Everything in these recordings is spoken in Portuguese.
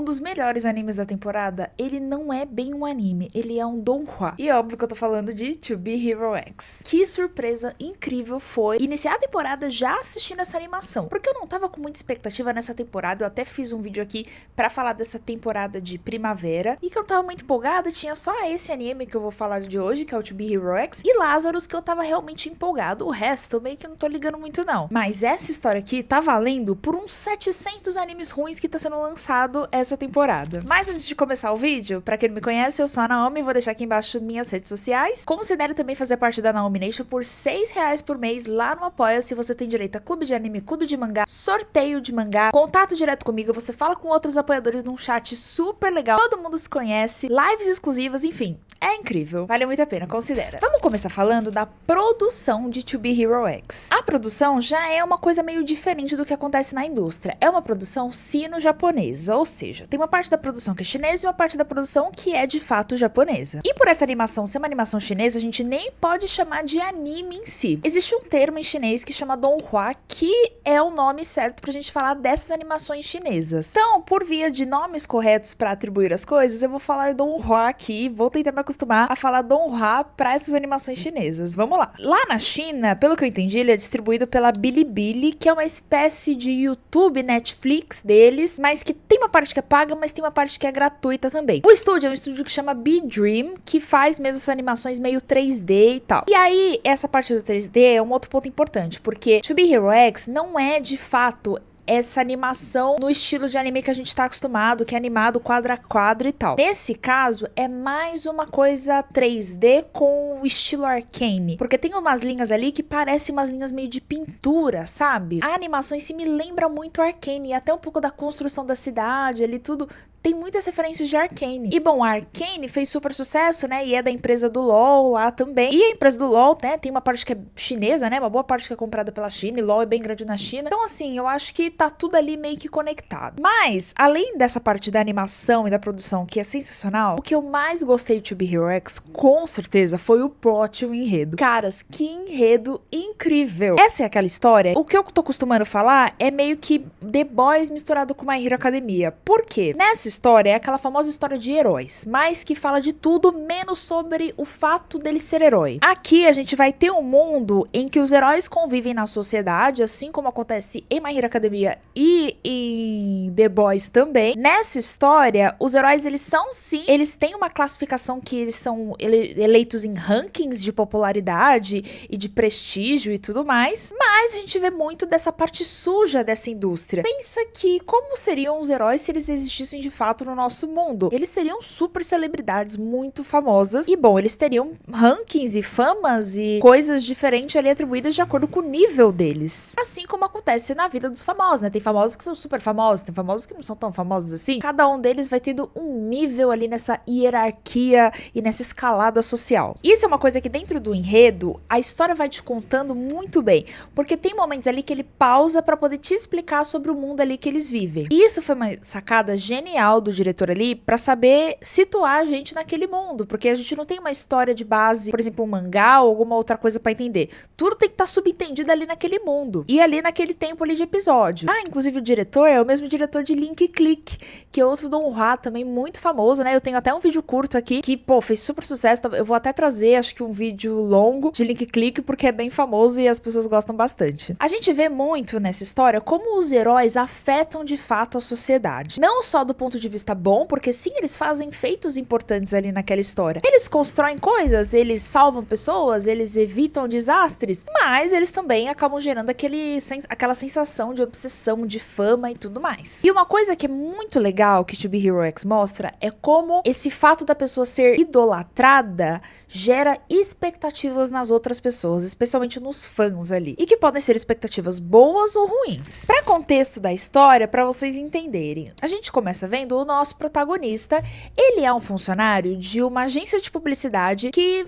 um dos melhores animes da temporada, ele não é bem um anime, ele é um donghua. E é óbvio que eu tô falando de To Be Hero X. Que surpresa incrível foi iniciar a temporada já assistindo essa animação, porque eu não tava com muita expectativa nessa temporada. Eu até fiz um vídeo aqui pra falar dessa temporada de primavera, e que eu tava muito empolgada. Tinha só esse anime que eu vou falar de hoje, que é o To Be Hero X, e Lazarus, que eu tava realmente empolgado. O resto eu meio que não tô ligando muito não. Mas essa história aqui tá valendo por uns 700 animes ruins que tá sendo lançado essa temporada. Mas antes de começar o vídeo, pra quem não me conhece, eu sou a Naomi, vou deixar aqui embaixo minhas redes sociais. Considere também fazer parte da Naomi Nation por R$6 por mês lá no Apoia-se. Você tem direito a clube de anime, clube de mangá, sorteio de mangá, contato direto comigo, você fala com outros apoiadores num chat super legal, todo mundo se conhece, lives exclusivas, enfim. É incrível, vale muito a pena, considera. Vamos começar falando da produção de To Be Hero X. A produção já é uma coisa meio diferente do que acontece na indústria. É uma produção sino-japonesa, ou seja, tem uma parte da produção que é chinesa e uma parte da produção que é de fato japonesa. E por essa animação ser uma animação chinesa, a gente nem pode chamar de anime em si. Existe um termo em chinês que chama donghua, que é o nome certo pra gente falar dessas animações chinesas. Então, por via de nomes corretos pra atribuir as coisas, eu vou falar donghua aqui, vou tentar me acostumar a falar donghua pra essas animações chinesas. Vamos lá. Lá na China, pelo que eu entendi, ele é distribuído pela Bilibili, que é uma espécie de YouTube, Netflix deles, mas que tem uma parte que é paga, mas tem uma parte que é gratuita também. O estúdio é um estúdio que chama B-Dream, que faz mesmo essas animações meio 3D e tal. E aí, essa parte do 3D é um outro ponto importante, porque To Be Hero X não é de fato essa animação no estilo de anime que a gente tá acostumado, que é animado quadro a quadro e tal. Nesse caso, é mais uma coisa 3D com o estilo Arcane, porque tem umas linhas ali que parecem umas linhas meio de pintura, sabe? A animação em si me lembra muito Arcane, e até um pouco da construção da cidade ali, tudo tem muitas referências de Arcane. E bom, a Arcane fez super sucesso, né? E é da empresa do LoL lá também. E a empresa do LoL, né? Tem uma parte que é chinesa, né? Uma boa parte que é comprada pela China. E LoL é bem grande na China. Então, assim, eu acho que tá tudo ali meio que conectado. Mas, além dessa parte da animação e da produção, que é sensacional, o que eu mais gostei de To Be Hero X, com certeza, foi o plot e o enredo. Caras, que enredo incrível! Essa é aquela história. O que eu tô acostumando falar é meio que The Boys misturado com My Hero Academia. Por quê? Nessa história é aquela famosa história de heróis, mas que fala de tudo menos sobre o fato dele ser herói. Aqui a gente vai ter um mundo em que os heróis convivem na sociedade, assim como acontece em My Hero Academia e em The Boys também. Nessa história, os heróis, eles são sim, eles têm uma classificação que eles são eleitos em rankings de popularidade e de prestígio e tudo mais, mas a gente vê muito dessa parte suja dessa indústria. Pensa que como seriam os heróis se eles existissem de fato no nosso mundo? Eles seriam super celebridades muito famosas e bom, eles teriam rankings e famas e coisas diferentes ali atribuídas de acordo com o nível deles. Assim como acontece na vida dos famosos, né? Tem famosos que são super famosos, tem famosos que não são tão famosos assim. Cada um deles vai tendo um nível ali nessa hierarquia e nessa escalada social. Isso é uma coisa que dentro do enredo, a história vai te contando muito bem, porque tem momentos ali que ele pausa pra poder te explicar sobre o mundo ali que eles vivem. E isso foi uma sacada genial do diretor ali pra saber situar a gente naquele mundo, porque a gente não tem uma história de base, por exemplo, um mangá ou alguma outra coisa pra entender. Tudo tem que estar subentendido ali naquele mundo e ali naquele tempo ali de episódio. Ah, inclusive o diretor é o mesmo diretor de Link Click, que é outro donghua também muito famoso, né? Eu tenho até um vídeo curto aqui que, pô, fez super sucesso. Eu vou até trazer, acho que um vídeo longo de Link Click, porque é bem famoso e as pessoas gostam bastante. A gente vê muito nessa história como os heróis afetam de fato a sociedade. Não só do ponto de vista bom, porque sim, eles fazem feitos importantes ali naquela história. Eles constroem coisas, eles salvam pessoas, eles evitam desastres, mas eles também acabam gerando aquela sensação de obsessão, de fama e tudo mais. E uma coisa que é muito legal que To Be Hero X mostra é como esse fato da pessoa ser idolatrada gera expectativas nas outras pessoas, especialmente nos fãs ali, e que podem ser expectativas boas ou ruins. Para contexto da história, para vocês entenderem, a gente começa vendo o nosso protagonista. Ele é um funcionário de uma agência de publicidade que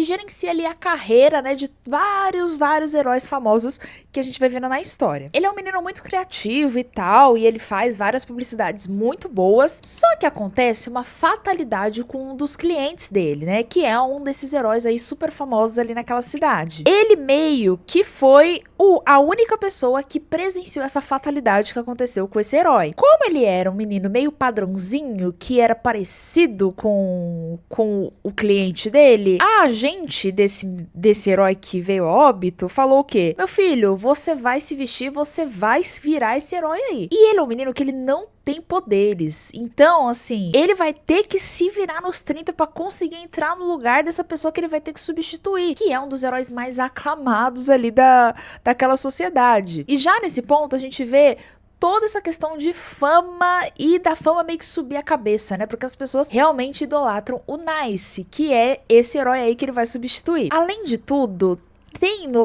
gerencia ali a carreira, né, de vários heróis famosos que a gente vai vendo na história. Ele é um menino muito criativo e tal, e ele faz várias publicidades muito boas, só que acontece uma fatalidade com um dos clientes dele, né, que é um desses heróis aí super famosos ali naquela cidade. Ele meio que foi a única pessoa que presenciou essa fatalidade que aconteceu com esse herói. Como ele era um menino menino meio padrãozinho, que era parecido com o cliente dele, a agente desse herói que veio a óbito falou o quê? Meu filho, você vai se vestir, você vai virar esse herói aí. E ele é um menino que ele não tem poderes. Então, assim, ele vai ter que se virar nos 30 pra conseguir entrar no lugar dessa pessoa que ele vai ter que substituir, que é um dos heróis mais aclamados ali daquela sociedade. E já nesse ponto, a gente vê toda essa questão de fama e da fama meio que subir a cabeça, né? Porque as pessoas realmente idolatram o Nice, que é esse herói aí que ele vai substituir. Além de tudo,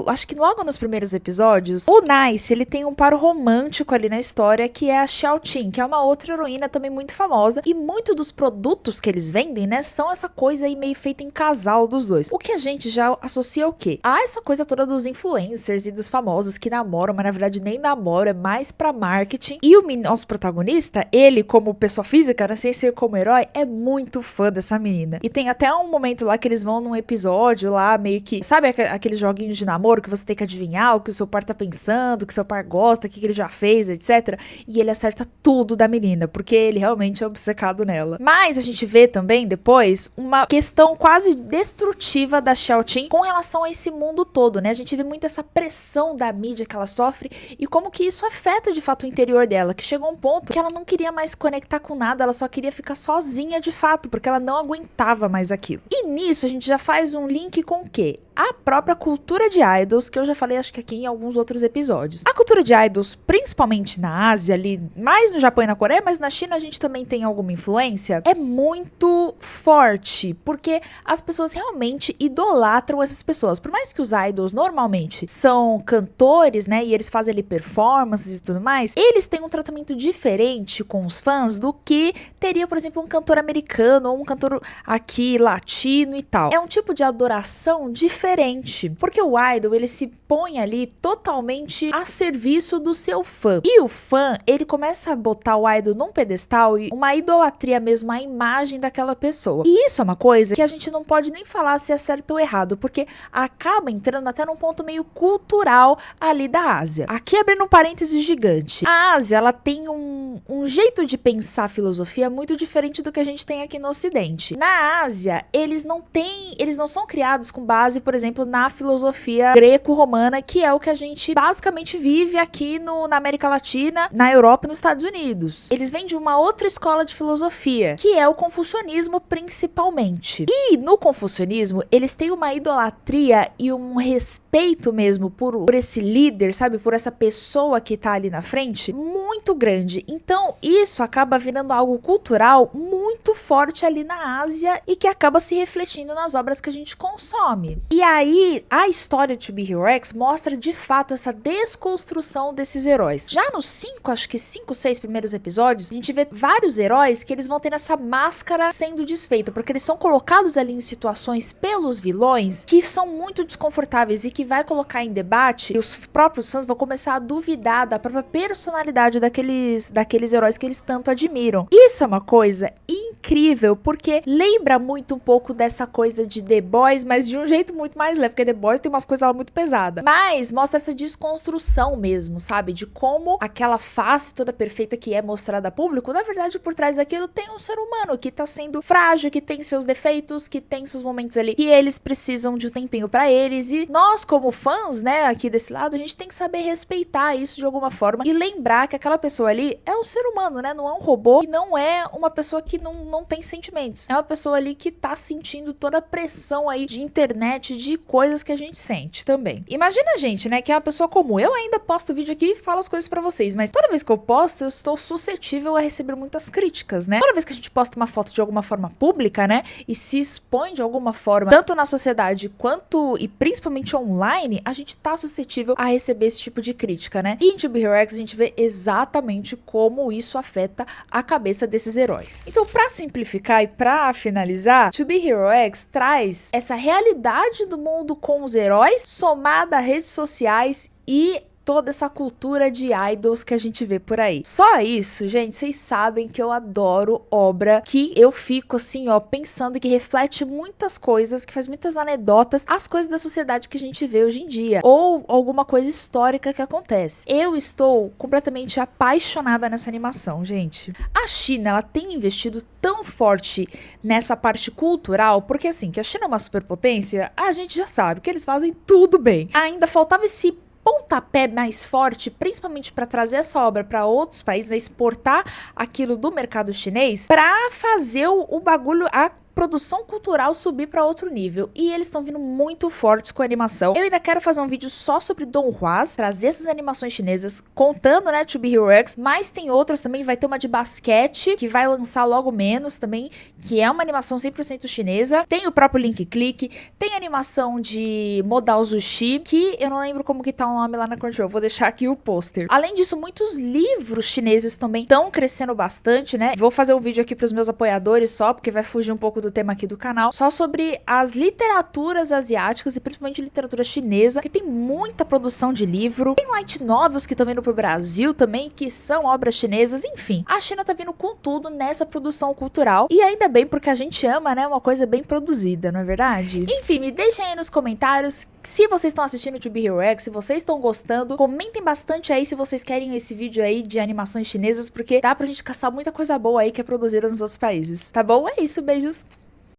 acho que logo nos primeiros episódios, o Nice, ele tem um par romântico ali na história, que é a Xiaoqing, que é uma outra heroína também muito famosa, e muito dos produtos que eles vendem, né, são essa coisa aí meio feita em casal dos dois. O que a gente já associa ao quê? A essa coisa toda dos influencers e dos famosos que namoram, mas na verdade nem namoram, é mais pra marketing. E o nosso protagonista, ele como pessoa física, né, sem ser como herói, é muito fã dessa menina. E tem até um momento lá que eles vão num episódio lá, meio que, sabe aqueles joguinhos de namoro que você tem que adivinhar o que o seu par tá pensando, o que o seu par gosta, o que ele já fez, etc. E ele acerta tudo da menina, porque ele realmente é obcecado nela. Mas a gente vê também depois uma questão quase destrutiva da Xiaoqing com relação a esse mundo todo, né? A gente vê muito essa pressão da mídia que ela sofre e como que isso afeta de fato o interior dela, que chegou a um ponto que ela não queria mais se conectar com nada, ela só queria ficar sozinha de fato, porque ela não aguentava mais aquilo. E nisso a gente já faz um link com o quê? A própria cultura de idols, que eu já falei acho que aqui em alguns outros episódios. A cultura de idols, principalmente na Ásia, ali, mais no Japão e na Coreia, mas na China a gente também tem alguma influência, é muito forte, porque as pessoas realmente idolatram essas pessoas. Por mais que os idols normalmente são cantores, né, e eles fazem ali performances e tudo mais, eles têm um tratamento diferente com os fãs do que teria, por exemplo, um cantor americano ou um cantor aqui latino e tal. É um tipo de adoração diferente, porque o idol, ele se põe ali totalmente a serviço do seu fã. E o fã, ele começa a botar o idol num pedestal e uma idolatria mesmo à imagem daquela pessoa. E isso é uma coisa que a gente não pode nem falar se é certo ou errado, porque acaba entrando até num ponto meio cultural ali da Ásia. Aqui abrindo um parêntese gigante. A Ásia, ela tem um jeito de pensar a filosofia muito diferente do que a gente tem aqui no Ocidente. Na Ásia, eles não são criados com base, por exemplo, na filosofia greco-romana, que é o que a gente basicamente vive aqui na América Latina, na Europa e nos Estados Unidos. Eles vêm de uma outra escola de filosofia, que é o confucionismo principalmente. E no confucionismo, eles têm uma idolatria e um respeito mesmo por esse líder, sabe? Por essa pessoa que tá ali na frente, muito grande. Então, isso acaba virando algo cultural muito forte ali na Ásia e que acaba se refletindo nas obras que a gente consome. E aí, a história de To Be Hero X mostra de fato essa desconstrução desses heróis. Já nos 6 primeiros episódios, a gente vê vários heróis que eles vão ter essa máscara sendo desfeita, porque eles são colocados ali em situações pelos vilões que são muito desconfortáveis e que vai colocar em debate, e os próprios fãs vão começar a duvidar da própria personalidade daqueles heróis que eles tanto admiram. Isso é uma coisa incrível, porque lembra muito um pouco dessa coisa de The Boys, mas de um jeito muito mais leve, porque The Boys tem umas coisas lá muito pesadas. Mas mostra essa desconstrução mesmo, sabe? De como aquela face toda perfeita que é mostrada a público, na verdade, por trás daquilo tem um ser humano que tá sendo frágil, que tem seus defeitos, que tem seus momentos ali que eles precisam de um tempinho pra eles. E nós, como fãs, né, aqui desse lado, a gente tem que saber respeitar isso de alguma forma e lembrar que aquela pessoa ali é um ser humano, né? Não é um robô e não é uma pessoa que não tem sentimentos. É uma pessoa ali que tá sentindo toda a pressão aí de internet, de coisas que a gente sente também. Imagina a gente, né, que é uma pessoa comum. Eu ainda posto vídeo aqui e falo as coisas pra vocês, mas toda vez que eu posto, eu estou suscetível a receber muitas críticas, né? Toda vez que a gente posta uma foto de alguma forma pública, né, e se expõe de alguma forma, tanto na sociedade quanto e principalmente online, a gente tá suscetível a receber esse tipo de crítica, né? E em To Be Hero X a gente vê exatamente como isso afeta a cabeça desses heróis. Então, pra simplificar e pra finalizar, To Be Hero X traz essa realidade do mundo com os heróis somada a redes sociais e toda essa cultura de idols que a gente vê por aí. Só isso, gente, vocês sabem que eu adoro obra que eu fico assim, ó, pensando e que reflete muitas coisas, que faz muitas anedotas, as coisas da sociedade que a gente vê hoje em dia, ou alguma coisa histórica que acontece. Eu estou completamente apaixonada nessa animação, gente. A China, ela tem investido tão forte nessa parte cultural, porque assim, que a China é uma superpotência, a gente já sabe que eles fazem tudo bem. Ainda faltava esse pontapé mais forte, principalmente para trazer essa obra para outros países, né, exportar aquilo do mercado chinês, para fazer o bagulho, a produção cultural subir para outro nível. E eles estão vindo muito fortes com a animação. Eu ainda quero fazer um vídeo só sobre Donghua, trazer essas animações chinesas, contando, né, To Be Hero X, mas tem outras também, vai ter uma de basquete, que vai lançar logo menos também, que é uma animação 100% chinesa. Tem o próprio Link Click, tem animação de Modal Zushi, que eu não lembro como que tá o nome lá na Crunchyroll, vou deixar aqui o pôster. Além disso, muitos livros chineses também estão crescendo bastante, né? Vou fazer um vídeo aqui pros meus apoiadores só, porque vai fugir um pouco do tema aqui do canal, só sobre as literaturas asiáticas e principalmente literatura chinesa, que tem muita produção de livro. Tem light novels que estão vindo pro Brasil também, que são obras chinesas. Enfim, a China tá vindo com tudo nessa produção cultural, e ainda bem, porque a gente ama, né, uma coisa bem produzida, não é verdade? Enfim, me deixem aí nos comentários se vocês estão assistindo To Be Hero X, se vocês estão gostando. Comentem bastante aí se vocês querem esse vídeo aí de animações chinesas, porque dá pra gente caçar muita coisa boa aí que é produzida nos outros países, tá bom? É isso, beijos!